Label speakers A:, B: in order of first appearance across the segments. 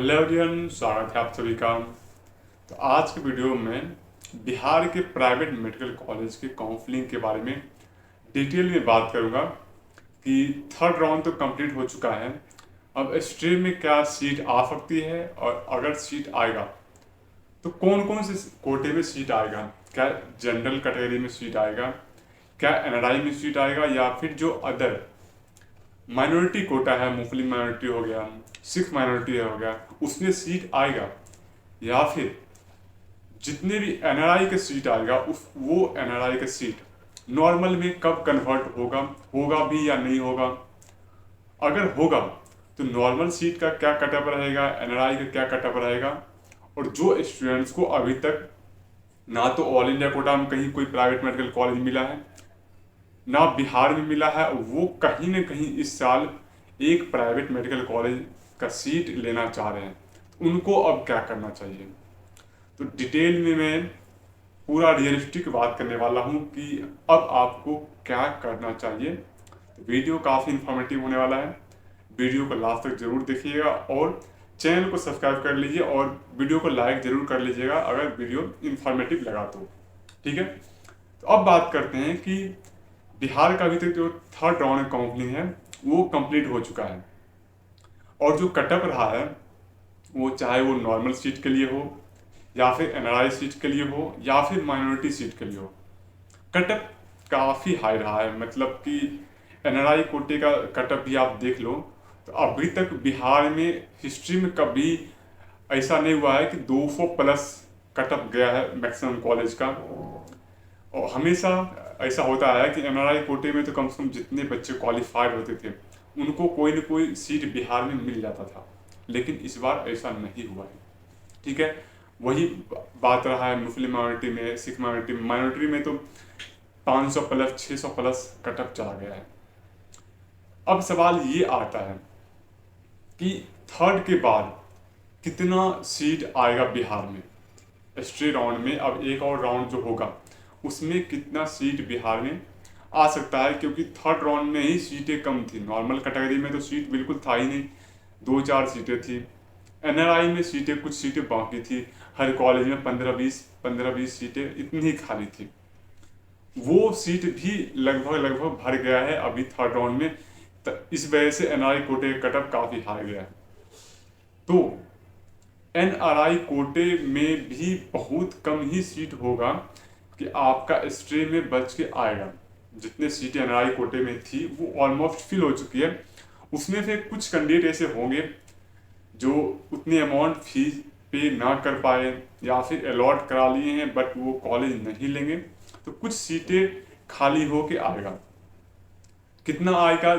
A: Hello everyone, स्वागत है आप सभी का। तो आज के वीडियो में बिहार के प्राइवेट मेडिकल कॉलेज के काउंसलिंग के बारे में डिटेल में बात करूंगा कि थर्ड राउंड तो कंप्लीट हो चुका है। अब स्ट्रीम में क्या सीट आ सकती है और अगर सीट आएगा तो कौन कौन से कोटे में सीट आएगा। क्या जनरल कैटेगरी में सीट आएगा, क्या एनआरआई में सीट आएगा, या फिर जो अदर माइनॉरिटी कोटा है, मुस्लिम माइनॉरिटी हो गया, सिख माइनॉरिटी हो गया, उसमें सीट आएगा, या फिर जितने भी एनआरआई के सीट आएगा उस वो एनआरआई का सीट नॉर्मल में कब कन्वर्ट होगा, होगा भी या नहीं होगा। अगर होगा तो नॉर्मल सीट का क्या कटअप रहेगा, एनआरआई का क्या कटअप रहेगा, और जो स्टूडेंट्स को अभी तक ना तो ऑल इंडिया कोटा में कहीं कोई प्राइवेट मेडिकल कॉलेज मिला है, ना बिहार में मिला है, वो कहीं ना कहीं इस साल एक प्राइवेट मेडिकल कॉलेज का सीट लेना चाह रहे हैं, तो उनको अब क्या करना चाहिए। तो डिटेल में मैं पूरा रियलिस्टिक बात करने वाला हूँ कि अब आपको क्या करना चाहिए। तो वीडियो काफ़ी इन्फॉर्मेटिव होने वाला है, वीडियो को लास्ट तक जरूर देखिएगा और चैनल को सब्सक्राइब कर लीजिए और वीडियो को लाइक जरूर कर लीजिएगा अगर वीडियो इन्फॉर्मेटिव लगा तो। ठीक है, तो अब बात करते हैं कि बिहार का अभी तक जो थर्ड राउंड काउंसलिंग है वो कंप्लीट हो चुका है, और जो कटअप रहा है वो चाहे वो नॉर्मल सीट के लिए हो, या फिर एनआरआई सीट के लिए हो, या फिर माइनॉरिटी सीट के लिए हो, कटअप काफ़ी हाई रहा है। मतलब कि एनआरआई कोटे का कटअप भी आप देख लो तो अभी तक बिहार में हिस्ट्री में कभी ऐसा नहीं हुआ है कि 200 प्लस कटअप गया है मैक्सिमम कॉलेज का। और हमेशा ऐसा होता है कि एनआरआई कोटे में तो कम से कम जितने बच्चे क्वालिफाइड होते थे उनको कोई ना कोई सीट बिहार में मिल जाता था, लेकिन इस बार ऐसा नहीं हुआ है। ठीक है, वही बात रहा है मुस्लिम माइनॉरिटी में, सिख माइनॉरिटी में। माइनॉरिटी में तो 500 प्लस 600 प्लस कटअप चला गया है। अब सवाल ये आता है कि थर्ड के बाद कितना सीट आएगा बिहार में स्ट्री राउंड में। अब एक और राउंड जो होगा उसमें कितना सीट बिहार में आ सकता है, क्योंकि थर्ड राउंड में ही सीटें कम थी। नॉर्मल कैटेगरी में तो सीट बिल्कुल था ही नहीं, 2-4 सीटें थी। एनआरआई में सीटें, कुछ सीटें बाकी थी, हर कॉलेज में 15-20 सीटें इतनी ही खाली थी। वो सीट भी लगभग भर गया है अभी थर्ड राउंड में। इस वजह से एनआरआई कोटे का कटअप काफ़ी हाई गया है। तो एनआरआई कोटे में भी बहुत कम ही सीट होगा कि आपका स्ट्रीम में बच के आएगा। जितने सीटें एनआरआई कोटे में थी वो ऑलमोस्ट फिल हो चुकी है। उसमें से कुछ कैंडिडेट ऐसे होंगे जो उतनी अमाउंट फीस पे ना कर पाए, या फिर अलॉट करा लिए हैं बट वो कॉलेज नहीं लेंगे, तो कुछ सीटें खाली हो के आएगा। कितना आएगा,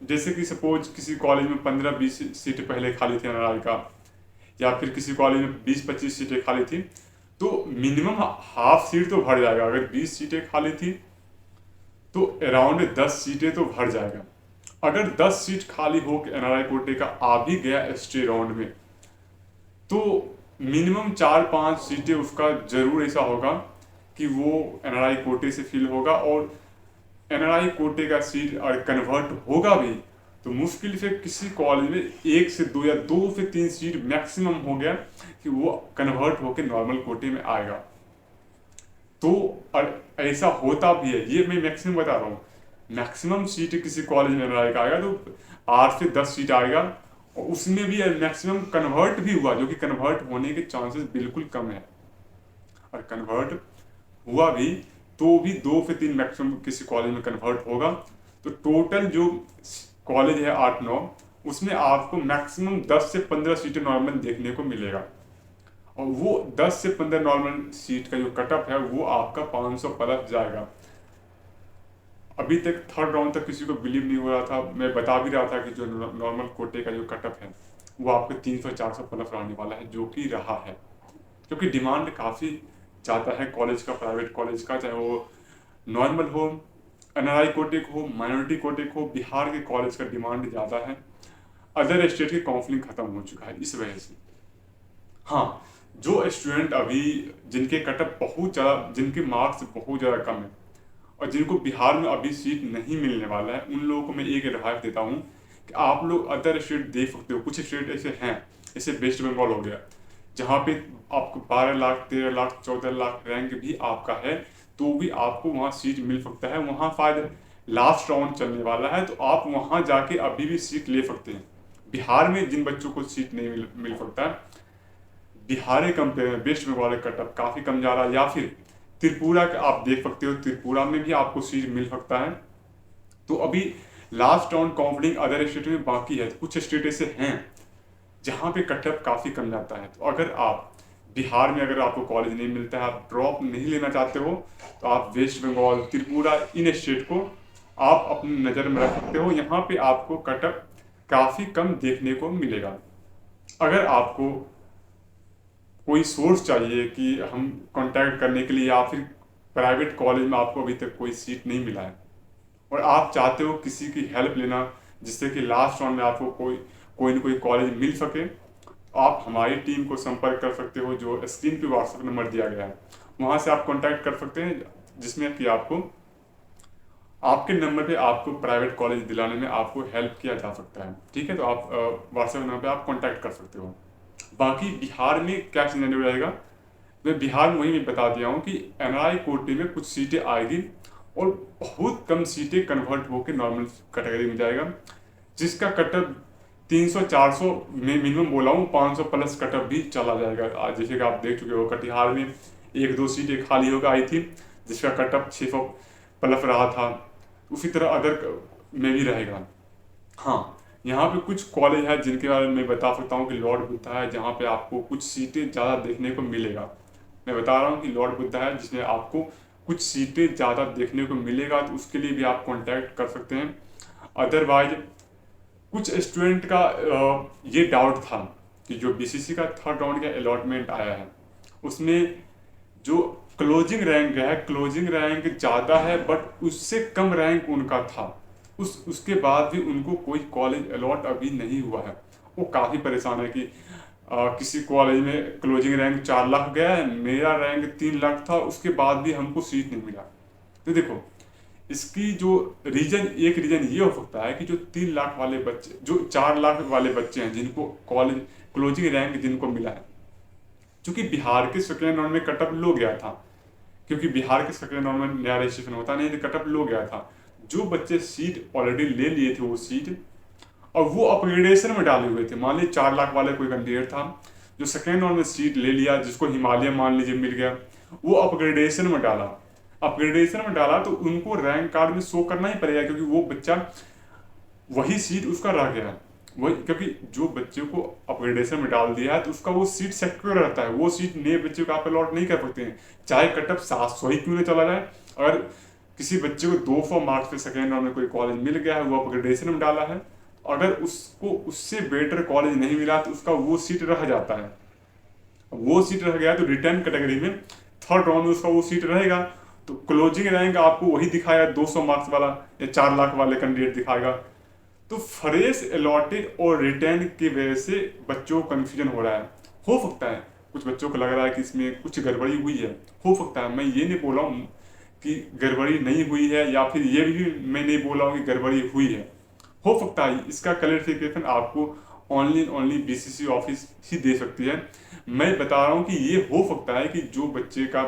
A: जैसे कि सपोज किसी कॉलेज में 15-20 सीटें पहले खाली थी एनआरआई का, या फिर किसी कॉलेज में 20-25 सीटें खाली थी, तो मिनिमम हाफ सीट तो भर जाएगा। अगर 20 सीटें खाली थी तो अराउंड 10 सीटें तो भर जाएगा। अगर 10 सीट खाली हो के एनआरआई कोटे का आ भी गया एसटी राउंड में, तो मिनिमम 4-5 सीटें उसका जरूर ऐसा होगा कि वो एनआरआई कोटे से फिल होगा। और एनआरआई कोटे का सीट अगर कन्वर्ट होगा भी तो मुश्किल से किसी कॉलेज में 1 से 2 या 2 से 3 सीट मैक्सिमम हो गया कि वो कन्वर्ट होकर नॉर्मल कोटे में आएगा। तो ऐसा होता भी है, ये मैं मैक्सिमम बता रहा हूँ। मैक्सिमम सीट किसी कॉलेज में एनआरआई का आएगा तो 8 से 10 सीट आएगा, और उसमें भी मैक्सिमम कन्वर्ट भी हुआ, जो कि कन्वर्ट होने के चांसेस बिल्कुल कम है। और कन्वर्ट हुआ भी तो भी 2 से 3 मैक्सिमम किसी कॉलेज में कन्वर्ट होगा। तो टोटल जो कॉलेज है 8-9, उसमें आपको मैक्सिमम 10 से 15 सीटें नॉर्मल देखने को मिलेगा। और वो 10 से 15 नॉर्मल सीट का जो कटअप है वो आपका 500 प्लस जाएगा। अभी तक थर्ड राउंड तक किसी को बिलीव नहीं हो रहा था। मैं बता भी रहा था कि जो नॉर्मल कोटे का जो कटअप है वो आपके 300-400 प्लस रहने वाला है, जो कि रहा है, क्योंकि डिमांड काफ़ी ज़्यादा है कॉलेज का, प्राइवेट कॉलेज का, चाहे वो नॉर्मल हो, एनआरआई कोटे को हो, माइनॉरिटी कोटे को हो। बिहार के कॉलेज का डिमांड ज़्यादा है। अदर स्टेट की काउंसलिंग खत्म हो चुका है इस वजह से। हाँ, जो स्टूडेंट अभी जिनके कटअप बहुत ज़्यादा, जिनके मार्क्स बहुत ज़्यादा कम है और जिनको बिहार में अभी सीट नहीं मिलने वाला है, उन लोगों को मैं एक एडवाइस देता हूँ कि आप लोग अदर स्टेट देख सकते हो। कुछ स्टेट ऐसे हैं, जैसे वेस्ट बंगाल हो गया, जहाँ पे आपको 12 लाख, 13 लाख, 14 लाख रैंक भी आपका है, तो भी आपको वहाँ सीट मिल सकता है। वहाँ फायदा लास्ट राउंड चलने वाला है, तो आप वहाँ जाके अभी भी सीट ले सकते हैं। बिहार में जिन बच्चों को सीट नहीं मिल सकता है, बिहार के कंपेयर में वेस्ट बंगाल का कटअप काफ़ी कम जा रहा है। या फिर त्रिपुरा का आप देख सकते हो, त्रिपुरा में भी आपको सीट मिल सकता है। तो अभी last round counselling other state में बाकी है, तो कुछ स्टेट ऐसे हैं जहाँ पे कटअप काफ़ी कम जाता है। तो अगर आप बिहार में अगर आपको कॉलेज नहीं मिलता है, आप ड्रॉप नहीं लेना चाहते हो, तो आप वेस्ट बंगाल, त्रिपुरा, इन स्टेट को आप अपनी नज़र में रख सकते हो। यहाँ पे आपको कटअप काफ़ी कम देखने को मिलेगा। अगर आपको कोई सोर्स चाहिए कि हम कांटेक्ट करने के लिए, या फिर प्राइवेट कॉलेज में आपको अभी तक कोई सीट नहीं मिला है और आप चाहते हो किसी की हेल्प लेना जिससे कि लास्ट राउंड में आपको कोई ना कोई कॉलेज मिल सके, तो आप हमारी टीम को संपर्क कर सकते हो, जो स्क्रीन पे व्हाट्सएप नंबर दिया गया है, वहाँ से आप कांटेक्ट कर सकते हैं, जिसमें कि आपको आपके नंबर पे आपको प्राइवेट कॉलेज दिलाने में आपको हेल्प किया जा सकता है। ठीक है, तो आप व्हाट्सएप नंबर पे आप कांटेक्ट कर सकते हो। बाकी बिहार में क्या सिनेरियो रहेगा, मैं बिहार में वही मैं बता दिया हूँ कि एनआरआई कोटे में कुछ सीटें आएगी और बहुत कम सीटें कन्वर्ट होकर नॉर्मल कैटेगरी में जाएगा, जिसका कटअप 300-400 में मिनिमम बोला हूँ, 500 प्लस कटअप भी चला जाएगा। आज जैसे कि आप देख चुके हो, कटिहार में 1-2 सीटें खाली होकर आई थी, जिसका कटअप 600 प्लस रहा था। उसी तरह अदर में भी रहेगा। हाँ, यहाँ पे कुछ कॉलेज है जिनके बारे में मैं बता सकता हूँ कि लॉर्ड बुद्धा है, जहाँ पे आपको कुछ सीटें ज़्यादा देखने को मिलेगा। मैं बता रहा हूँ कि लॉर्ड बुद्धा है जिसमें आपको कुछ सीटें ज़्यादा देखने को मिलेगा, तो उसके लिए भी आप कांटेक्ट कर सकते हैं। अदरवाइज कुछ स्टूडेंट का ये डाउट था कि जो बीसीसी का थर्ड राउंड का अलॉटमेंट आया है, उसमें जो क्लोजिंग रैंक है, क्लोजिंग रैंक ज़्यादा है बट उससे कम रैंक उनका था, उसके बाद भी उनको कोई कॉलेज अलॉट अभी नहीं हुआ है। वो काफ़ी परेशान है कि किसी कॉलेज में क्लोजिंग रैंक 4 लाख गया है, मेरा रैंक 3 लाख था, उसके बाद भी हमको सीट नहीं मिला। तो देखो, इसकी जो एक रीजन ये हो सकता है कि जो 3 लाख वाले बच्चे, जो 4 लाख वाले बच्चे हैं जिनको कॉलेज क्लोजिंग रैंक जिनको मिला है, क्योंकि बिहार के सेकेंड राउंड में कटअप लो गया था, क्योंकि बिहार के सेकेंड राउंड में नया रजिस्ट्रेशन होता नहीं, तो कटअप लो गया था। जो बच्चे सीट ऑलरेडी ले लिए थे वो सीट, और वो अपग्रेडेशन में डाले हुए थे, मान लीजिए 4 लाख वाले कोई कैंडिडेट था जो सेकेंड राउंड में सीट ले लिया, जिसको हिमालय मान लीजिए मिल गया, वो अपग्रेडेशन में डाला, तो उनको रैंक कार्ड में शो करना ही पड़ेगा, क्योंकि वो बच्चा वही सीट उसका रह गया। वही, क्योंकि जो बच्चे को अपग्रेडेशन में डाल दिया है तो उसका वो सीट सिक्योर रहता है, वो सीट नए बच्चे को आप अलॉट नहीं कर सकते हैं, चाहे कटअप 700 ही क्यों ना चला जाए। अगर किसी बच्चे को 200 मार्क्स पे सेकेंड राउंड में कोई कॉलेज मिल गया है, वो अपग्रेडेशन में डाला है, अगर उसको उससे बेटर कॉलेज नहीं मिला तो उसका वो सीट रह जाता है। वो सीट रह गया तो रिटर्न कैटेगरी में थर्ड राउंड में उसका वो सीट रहेगा, तो क्लोजिंग रैंक आपको वही दिखाएगा 200 मार्क्स वाला या 4 लाख वाले कैंडिडेट दिखाएगा। तो फ्रेश अलॉटेड और रिटर्न की वजह से बच्चों को कन्फ्यूजन हो रहा है। हो सकता है कुछ बच्चों को लग रहा है कि इसमें कुछ गड़बड़ी हुई है, हो सकता है, मैं ये नहीं बोला हूँ कि गड़बड़ी नहीं हुई है, या फिर ये भी मैं नहीं बोला हूँ कि गड़बड़ी हुई है। हो सकता है इसका क्लैरिफिकेशन आपको ओनली बीसीसी ऑफिस ही दे सकती है। मैं बता रहा हूँ कि ये हो सकता है कि जो बच्चे का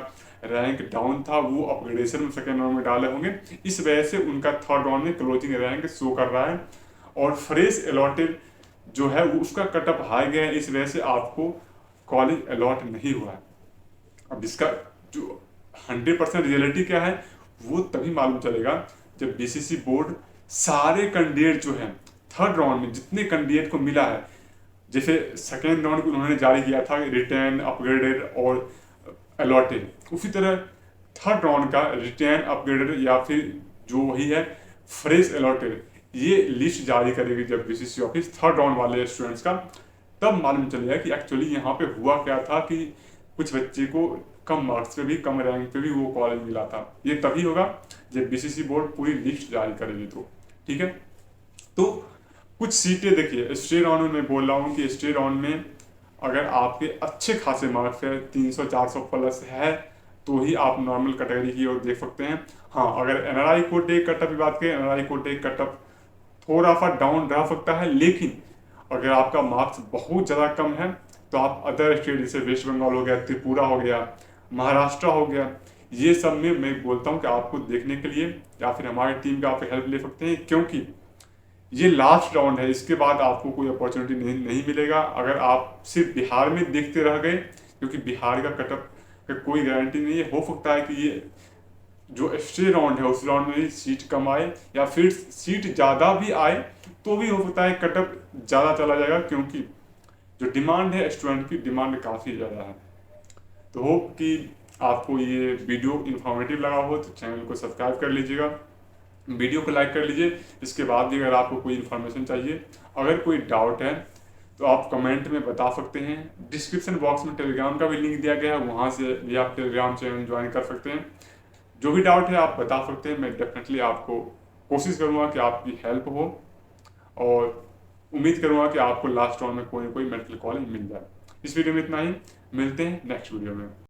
A: रैंक डाउन था वो अपग्रेडेशन में सेकेंड राउंड में डाले होंगे, इस वजह से उनका थर्ड राउंड में क्लोजिंग रैंक शो कर रहा है, और फ्रेश अलॉटेड जो है उसका कटअप हाई गया है, इस वजह से आपको कॉलेज अलॉट नहीं हुआ है। अब इसका जो 100% रियलिटी क्या है वो तभी मालूम चलेगा जब बीसीसी बोर्ड सारे कैंडिडेट जो है थर्ड राउंड में जितने कैंडिडेट को मिला है, जैसे सेकेंड राउंड को उन्होंने जारी किया था रिटर्न, अपग्रेडेड और अलॉटेड, उसी तरह थर्ड राउंड का रिटर्न, अपग्रेडेड या फिर जो वही है फ्रेश अलॉटेड, ये लिस्ट जारी करेगी जब बीसीसी ऑफिस थर्ड राउंड वाले स्टूडेंट्स का, तब मालूम चलेगा कि एक्चुअली यहाँ पे हुआ क्या था कि कुछ बच्चे को कम मार्क्स पे भी, कम रैंक पे भी वो कॉलेज मिला था। ये तभी होगा जब बीसीसी बोर्ड पूरी लिस्ट जारी करेगी। तो ठीक है, तो कुछ सीटें देखिए स्टे राउंड में मैं बोल रहा हूँ कि स्टे राउंड में अगर आपके अच्छे खासे मार्क्स है 300-400 प्लस है तो ही आप नॉर्मल कैटेगरी की ओर देख सकते हैं। हाँ, अगर एनआरआई कोटे कटअप की बात करें, एनआरआई कोटे कटअप थोड़ा सा डाउन रह सकता है, लेकिन अगर आपका मार्क्स बहुत ज़्यादा कम है तो आप अदर स्टेट जैसे वेस्ट बंगाल हो गया, त्रिपुरा हो गया, महाराष्ट्र हो गया, ये सब में मैं बोलता हूँ कि आपको देखने के लिए या फिर हमारी टीम का आप हेल्प ले सकते हैं, क्योंकि ये लास्ट राउंड है। इसके बाद आपको कोई अपॉर्चुनिटी नहीं मिलेगा अगर आप सिर्फ बिहार में देखते रह गए, क्योंकि बिहार का कटअप का कोई गारंटी नहीं है। हो सकता है कि ये जो एक्स्ट्रा राउंड है उस राउंड में भी सीट कम आए, या फिर सीट ज़्यादा भी आए तो भी हो सकता है कटअप ज़्यादा चला जाएगा, क्योंकि जो डिमांड है स्टूडेंट की डिमांड काफ़ी ज़्यादा है। तो होप कि आपको ये वीडियो इन्फॉर्मेटिव लगा हो तो चैनल को सब्सक्राइब कर लीजिएगा, वीडियो को लाइक कर लीजिए। इसके बाद भी अगर आपको कोई इन्फॉर्मेशन चाहिए, अगर कोई डाउट है तो आप कमेंट में बता सकते हैं। डिस्क्रिप्शन बॉक्स में टेलीग्राम का भी लिंक दिया गया है, वहाँ से भी आप टेलीग्राम चैनल ज्वाइन कर सकते हैं। जो भी डाउट है आप बता सकते हैं, मैं डेफिनेटली आपको कोशिश करूँगा कि आपकी हेल्प हो, और उम्मीद करूँगा कि आपको लास्ट राउंड में कोई ना कोई मेडिकल कॉलेज मिल जाए। इस वीडियो में इतना ही, मिलते हैं नेक्स्ट वीडियो में।